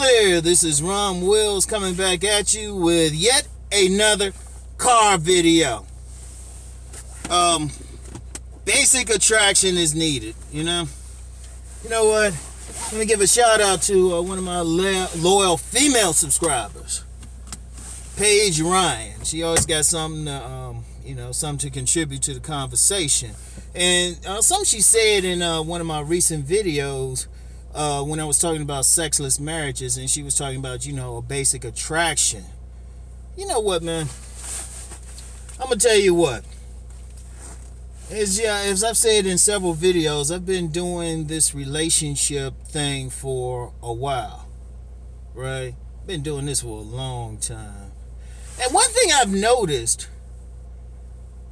there, this is Rom Wills coming back at you with yet another car video. Basic attraction is needed, you know? You know what? Let me give a shout out to one of my loyal female subscribers, Paige Ryan. She always got something to, something to contribute to the conversation. And something she said in one of my recent videos, when I was talking about sexless marriages, and she was talking about, a basic attraction. You know what, man? I'm going to tell you what. As I've said in several videos, I've been doing this relationship thing for a while, right? Been doing this for a long time. And one thing I've noticed,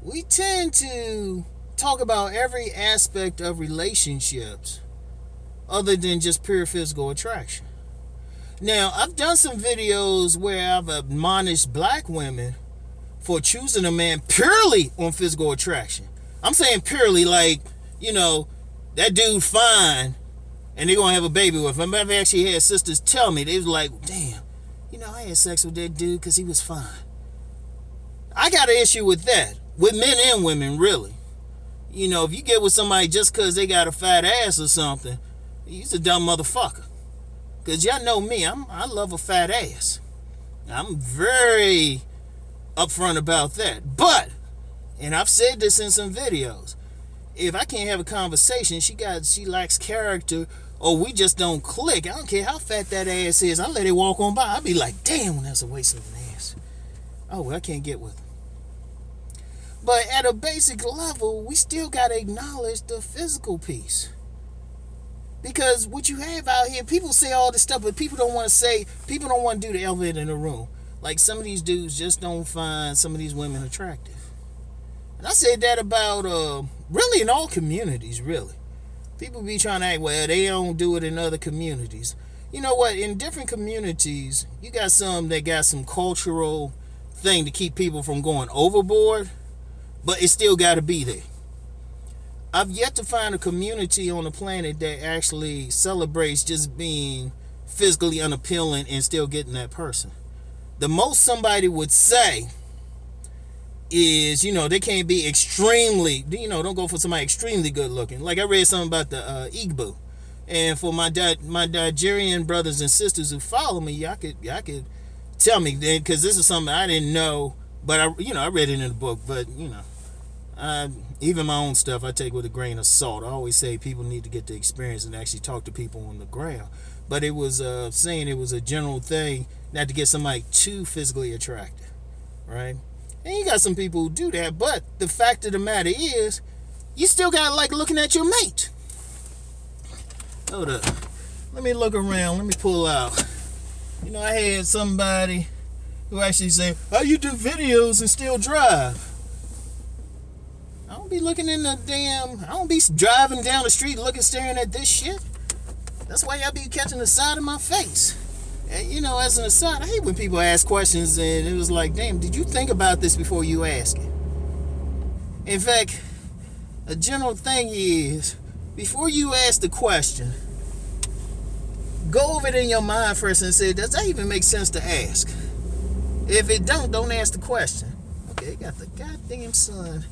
we tend to talk about every aspect of relationships other than just pure physical attraction. Now, I've done some videos where I've admonished black women for choosing a man purely on physical attraction. I'm saying purely like, that dude fine and they're going to have a baby with him. I've actually had sisters tell me, they was like, damn, I had sex with that dude because he was fine. I got an issue with that, with men and women, really. If you get with somebody just because they got a fat ass or something, he's a dumb motherfucker. Because y'all know me, I love a fat ass. I'm very upfront about that. But, and I've said this in some videos, if I can't have a conversation, she lacks character, or we just don't click, I don't care how fat that ass is, I let it walk on by. I'll be like, damn, that's a waste of an ass. Oh, well, I can't get with him. But at a basic level, we still got to acknowledge the physical piece. Because what you have out here, people say all this stuff, but people don't want to do the elevator in the room. Like, some of these dudes just don't find some of these women attractive. And I said that about, really in all communities, really. People be trying to act, well, they don't do it in other communities. You know what? In different communities, you got some that got some cultural thing to keep people from going overboard, but it still got to be there. I've yet to find a community on the planet that actually celebrates just being physically unappealing and still getting that person. The most somebody would say is, they can't be extremely, don't go for somebody extremely good looking. Like I read something about the Igbo. And for my Nigerian brothers and sisters who follow me, y'all could tell me, because this is something I didn't know, but I read it in the book, but even my own stuff I take with a grain of salt. I always say people need to get the experience and actually talk to people on the ground. But it was saying it was a general thing not to get somebody too physically attractive, right? And you got some people who do that, but the fact of the matter is, you still got to like looking at your mate. Hold up. Let me look around. Let me pull out. I had somebody who actually said, "Oh, you do videos and still drive." I don't be looking in the I don't be driving down the street staring at this shit. That's why y'all be catching the side of my face. And, as an aside, I hate when people ask questions and it was like, damn, did you think about this before you ask it? In fact, a general thing is, before you ask the question, go over it in your mind first and say, does that even make sense to ask? If it don't ask the question. Okay, got the goddamn sun.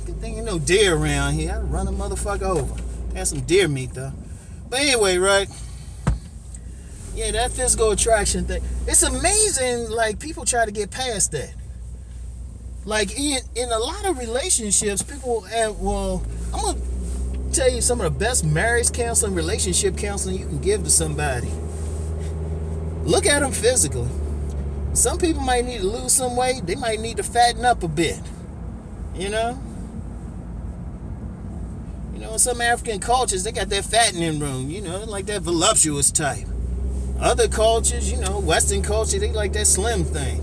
Good thing ain't no deer around here. I'd run a motherfucker over. Had some deer meat though. But anyway, right? Yeah, that physical attraction thing. It's amazing, like, people try to get past that. Like, in a lot of relationships, people, I'm going to tell you some of the best marriage counseling, relationship counseling you can give to somebody. Look at them physically. Some people might need to lose some weight. They might need to fatten up a bit. In some African cultures, they got that fattening room, like that voluptuous type. Other cultures, Western culture, they like that slim thing.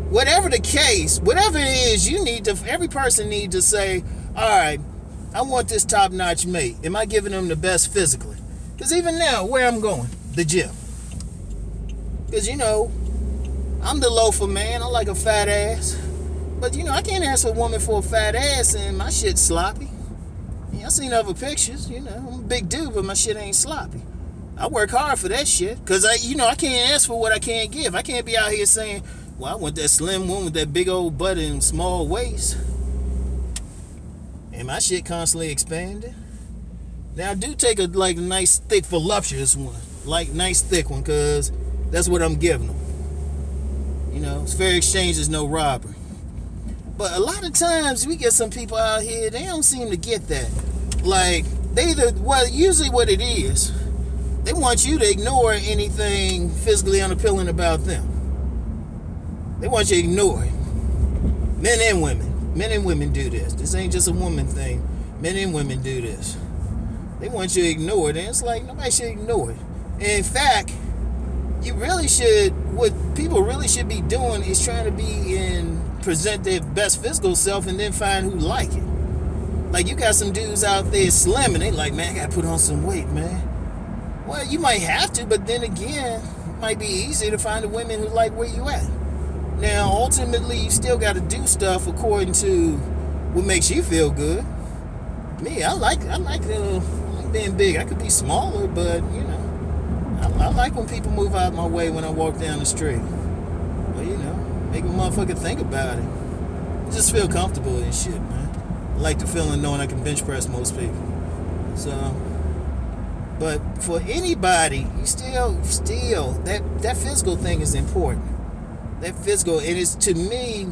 Whatever the case, whatever it is, every person needs to say, all right, I want this top-notch mate. Am I giving them the best physically? Because even now, where I'm going, the gym. Because, I'm the loafer man. I like a fat ass. But, I can't ask a woman for a fat ass and my shit's sloppy. I seen other pictures, I'm a big dude, but my shit ain't sloppy. I work hard for that shit because I can't ask for what I can't give. I can't be out here saying, well, I want that slim one with that big old butt and small waist, and my shit constantly expanding. Now I do take a nice thick voluptuous one, like nice thick one, cause that's what I'm giving them. It's fair exchange is no robbery. But a lot of times we get some people out here, they don't seem to get that. Like usually what it is, they want you to ignore anything physically unappealing about them. They want you to ignore it. Men and women. Men and women do this. This ain't just a woman thing. Men and women do this. They want you to ignore it, and it's like nobody should ignore it. And in fact, what people really should be doing is trying to be and present their best physical self and then find who like it. Like you got some dudes out there slim and they like, man, I gotta put on some weight, man. Well, you might have to, but then again, it might be easier to find the women who like where you at. Now, ultimately, you still got to do stuff according to what makes you feel good. Me, I like being big. I could be smaller, but I like when people move out of my way when I walk down the street. Well, make a motherfucker think about it. I just feel comfortable and shit, man. I like the feeling knowing I can bench press most people. So, but for anybody, you still that physical thing is important. That physical, it is, to me,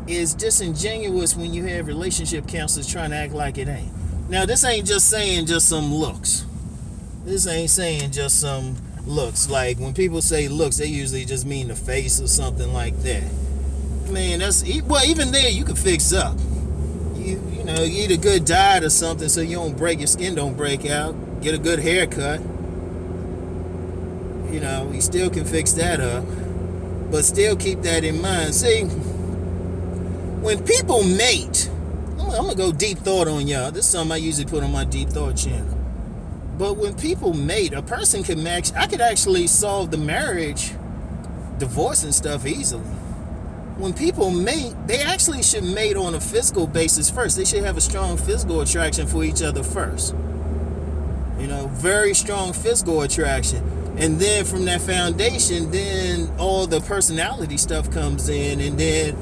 is disingenuous when you have relationship counselors trying to act like it ain't. Now, this ain't just saying just some looks. This ain't saying just some looks. Like, when people say looks, they usually just mean the face or something like that. Man, even there, you can fix up. You eat a good diet or something so your skin don't break out. Get a good haircut. You still can fix that up. But still keep that in mind. See, when people mate, I'm going to go deep thought on y'all. This is something I usually put on my deep thought channel. But when people mate, a person can I could actually solve the marriage, divorce and stuff easily. When people mate, they actually should mate on a physical basis first. They should have a strong physical attraction for each other first. Very strong physical attraction. And then from that foundation, then all the personality stuff comes in, and then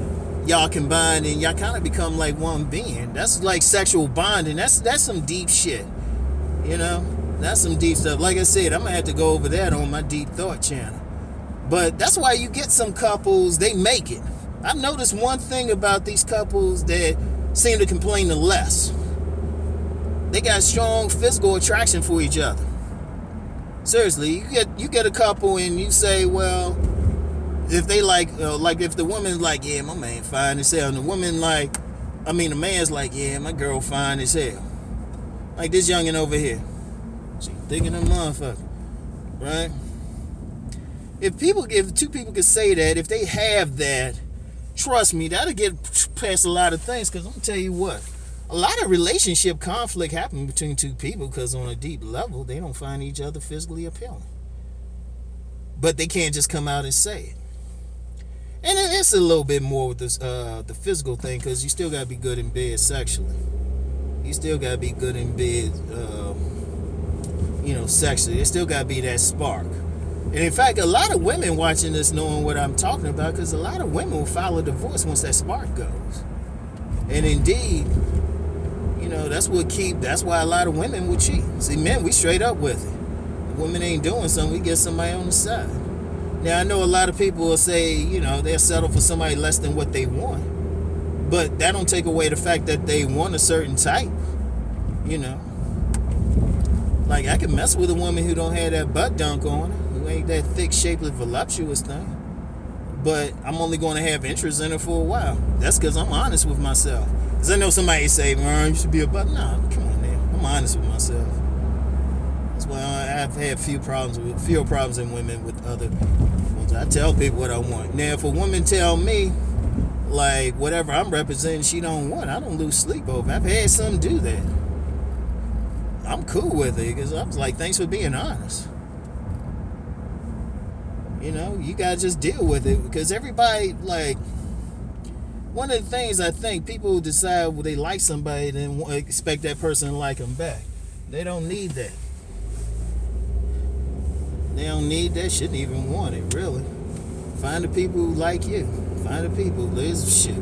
y'all combine and y'all kind of become like one being. That's like sexual bonding. That's some deep shit. That's some deep stuff. Like I said, I'm going to have to go over that on my Deep Thought channel. But that's why you get some couples, they make it. I've noticed one thing about these couples that seem to complain the less. They got strong physical attraction for each other. Seriously, you get a couple and you say, well, if they if the woman's like, yeah, my man fine as hell, and the man's like, yeah, my girl fine as hell. Like this youngin' over here. She thinking of motherfucker, right? If two people could say that, if they have that, trust me, that'll get past a lot of things. Because I'm gonna tell you what, a lot of relationship conflict happen between two people because on a deep level, they don't find each other physically appealing. But they can't just come out and say it. And it's a little bit more with this, the physical thing, because you still got to be good in bed sexually. You still got to be good in bed, sexually. There still got to be that spark. And in fact, a lot of women watching this knowing what I'm talking about, because a lot of women will file a divorce once that spark goes. And indeed, that's why a lot of women will cheat. See, men, we straight up with it. If women ain't doing something, we get somebody on the side. Now, I know a lot of people will say, they'll settle for somebody less than what they want. But that don't take away the fact that they want a certain type. Like, I can mess with a woman who don't have that butt dunk on her, who ain't that thick, shapely, voluptuous thing. But I'm only going to have interest in her for a while. That's because I'm honest with myself. Because I know somebody say, you should be a butt. Nah, come on, man. I'm honest with myself. That's why I've had fewer problems in women with other ones. I tell people what I want. Now, if a woman tell me, like, whatever I'm representing she don't want, I don't lose sleep over. I've had some do that. I'm cool with it because I was like, thanks for being honest. You gotta just deal with it, because everybody, like, one of the things I think people decide when they like somebody, then expect that person to like them back. They don't need that. They don't need that. Shouldn't even want it, really. Find the people who like you. Find the people. There's shit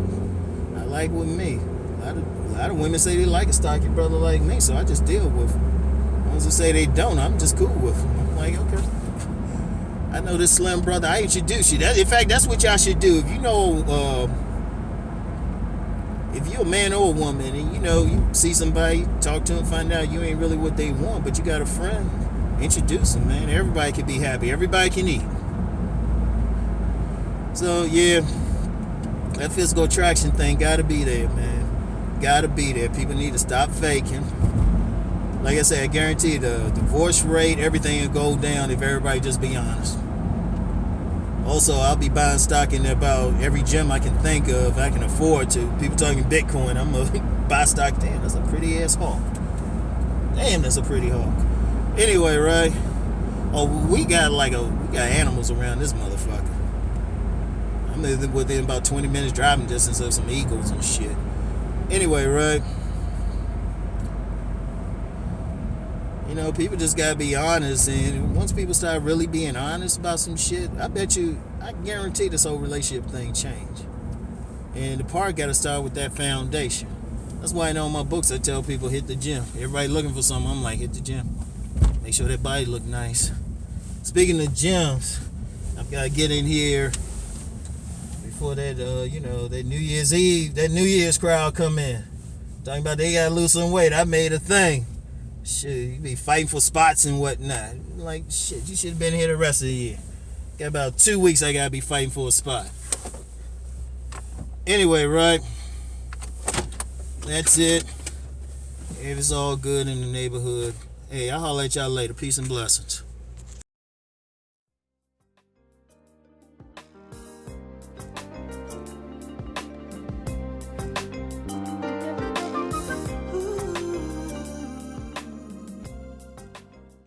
I like with me. A lot of women say they like a stocky brother like me, so I just deal with them. Ones that say they don't, I'm just cool with them. I'm like, okay. I know this slim brother. I introduce you. In fact, that's what y'all should do. If you know, if you're a man or a woman, and you see somebody, talk to them, find out you ain't really what they want, but you got a friend, introduce them, man. Everybody can be happy. Everybody can eat. So yeah, that physical attraction thing gotta be there, man. Gotta be there. People need to stop faking. Like I said, I guarantee the divorce rate, everything will go down if everybody just be honest. Also, I'll be buying stock in about every gym I can think of, I can afford to. People talking Bitcoin, I'm gonna buy stock. Damn, that's a pretty ass hawk. Damn, that's a pretty hawk. Anyway, right? Oh, we got animals around this motherfucker. I'm within about 20 minutes driving distance of some eagles and shit. Anyway, right? People just gotta be honest, and once people start really being honest about some shit, I guarantee this whole relationship thing change. And the part gotta start with that foundation. That's why I know in my books I tell people hit the gym. Everybody looking for something, I'm like, hit the gym. Make sure that body look nice. Speaking of gyms, I've gotta get in here before that that New Year's Eve, that New Year's crowd come in. Talking about they gotta lose some weight. I made a thing. Shit, you be fighting for spots and whatnot. Like, shit, you should have been here the rest of the year. Got about 2 weeks I gotta be fighting for a spot. Anyway, right? That's it. If it's all good in the neighborhood, hey, I'll holler at y'all later. Peace and blessings.